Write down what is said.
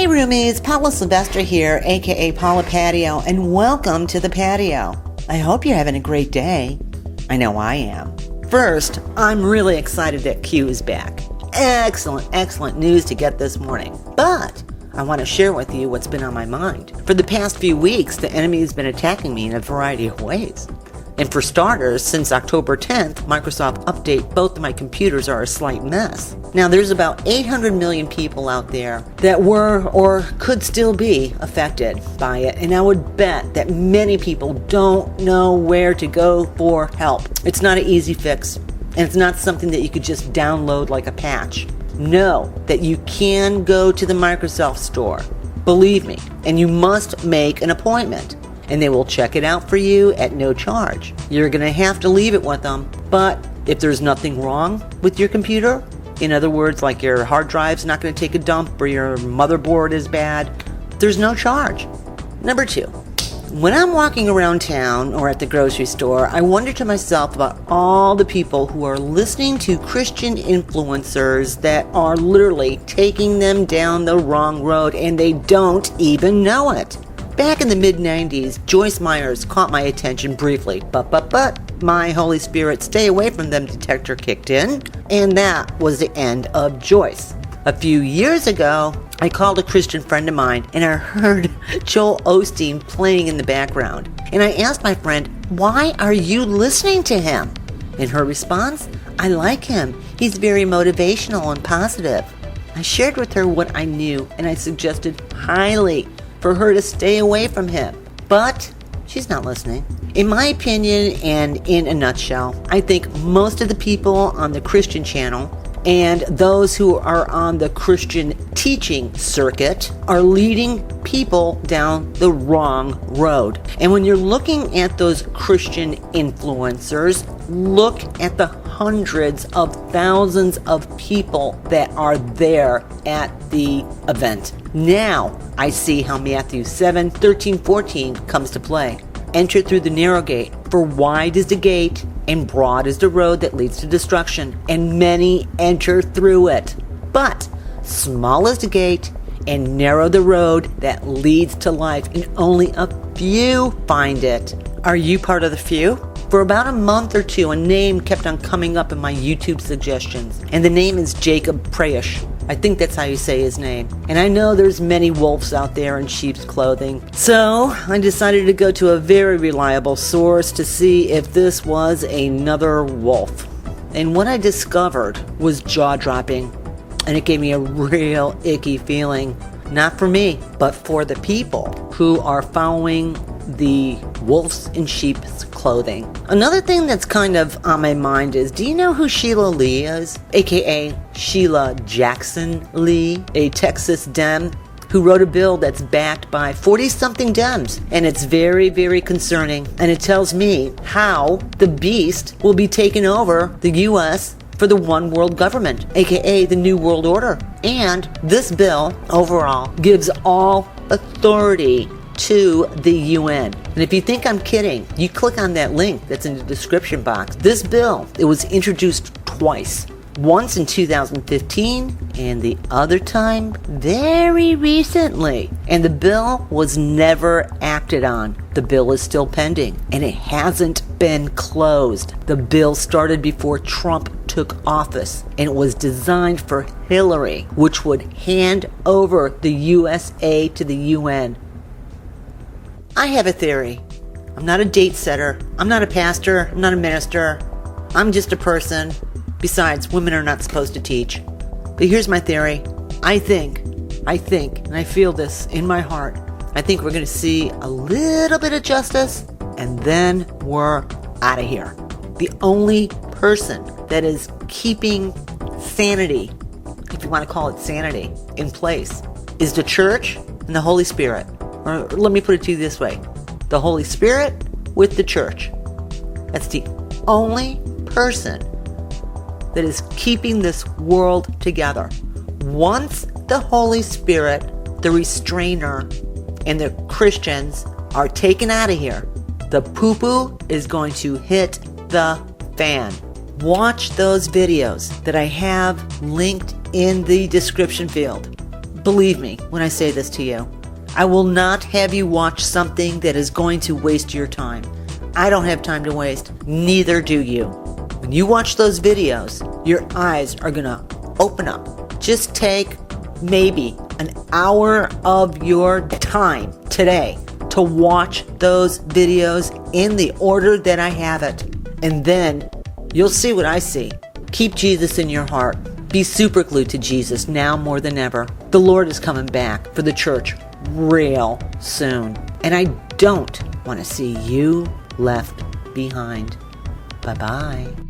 Hey roomies, Paula Sylvester here, aka Paula Patio, and welcome to the patio. I hope you're having a great day. I know I am. First, I'm really excited that Q is back. Excellent news to get this morning. But I want to share with you what's been on my mind. For the past few weeks, the enemy has been attacking me in a variety of ways. And for starters, since October 10th, Microsoft Update, both of my computers are a slight mess. Now, there's about 800 million people out there that were or could still be affected by it, and I would bet that many people don't know where to go for help. It's not an easy fix, and it's not something that you could just download like a patch. Know that you can go to the Microsoft Store, believe me, and you must make an appointment. And they will check it out for you at no charge. You're going to have to leave it with them, but if there's nothing wrong with your computer, in other words, like your hard drive's not going to take a dump or your motherboard is bad, there's no charge. Number 2, when I'm walking around town or at the grocery store, I wonder to myself about all the people who are listening to Christian influencers that are literally taking them down the wrong road and they don't even know it. Back in the mid-90s, Joyce Myers caught my attention briefly, but my Holy Spirit stay away from them detector kicked in, and that was the end of Joyce. A few years ago, I called a Christian friend of mine, and I heard Joel Osteen playing in the background. And I asked my friend, "Why are you listening to him?" And her response, "I like him. He's very motivational and positive." I shared with her what I knew, and I suggested highly for her to stay away from him. But she's not listening. In my opinion, and in a nutshell, I think most of the people on the Christian channel and those who are on the Christian teaching circuit are leading people down the wrong road. And when you're looking at those Christian influencers, look at the hundreds of thousands of people that are there at the event. Now I see how Matthew 7:13-14 comes to play. Enter through the narrow gate, for wide is the gate and broad is the road that leads to destruction, and many enter through it. But small is the gate and narrow the road that leads to life, and only a few find it. Are you part of the few? For about a month or two, a name kept on coming up in my YouTube suggestions, and the name is Jacob Prayish. I think that's how you say his name. And I know there's many wolves out there in sheep's clothing. So I decided to go to a very reliable source to see if this was another wolf. And what I discovered was jaw-dropping. And it gave me a real icky feeling. Not for me, but for the people who are following the wolves in sheep's clothing. Another thing that's kind of on my mind is, do you know who Sheila Lee is? AKA Sheila Jackson Lee, a Texas Dem who wrote a bill that's backed by 40-something Dems. And it's very concerning. And it tells me how the beast will be taking over the U.S. for the one world government, aka the New World Order. And this bill overall gives all authority to the UN. And if you think I'm kidding, you click on that link that's in the description box. This bill, it was introduced twice. Once in 2015 and the other time very recently. And the bill was never acted on. The bill is still pending and it hasn't been closed. The bill started before Trump took office and it was designed for Hillary, which would hand over the USA to the UN. I have a theory. I'm not a date setter. I'm not a pastor. I'm not a minister. I'm just a person. Besides, women are not supposed to teach. But here's my theory. I think, and I feel this in my heart, I think we're going to see a little bit of justice, and then we're out of here. The only person that is keeping sanity, if you want to call it sanity, in place is the church and the Holy Spirit. Or let me put it to you this way. The Holy Spirit with the church. That's the only person that is keeping this world together. Once the Holy Spirit, the restrainer, and the Christians are taken out of here, the poo-poo is going to hit the fan. Watch those videos that I have linked in the description field. Believe me when I say this to you. I will not have you watch something that is going to waste your time. I don't have time to waste. Neither do you. When you watch those videos, your eyes are going to open up. Just take maybe an hour of your time today to watch those videos in the order that I have it. And then you'll see what I see. Keep Jesus in your heart. Be super glued to Jesus now more than ever. The Lord is coming back for the church real soon. And I don't want to see you left behind. Bye-bye.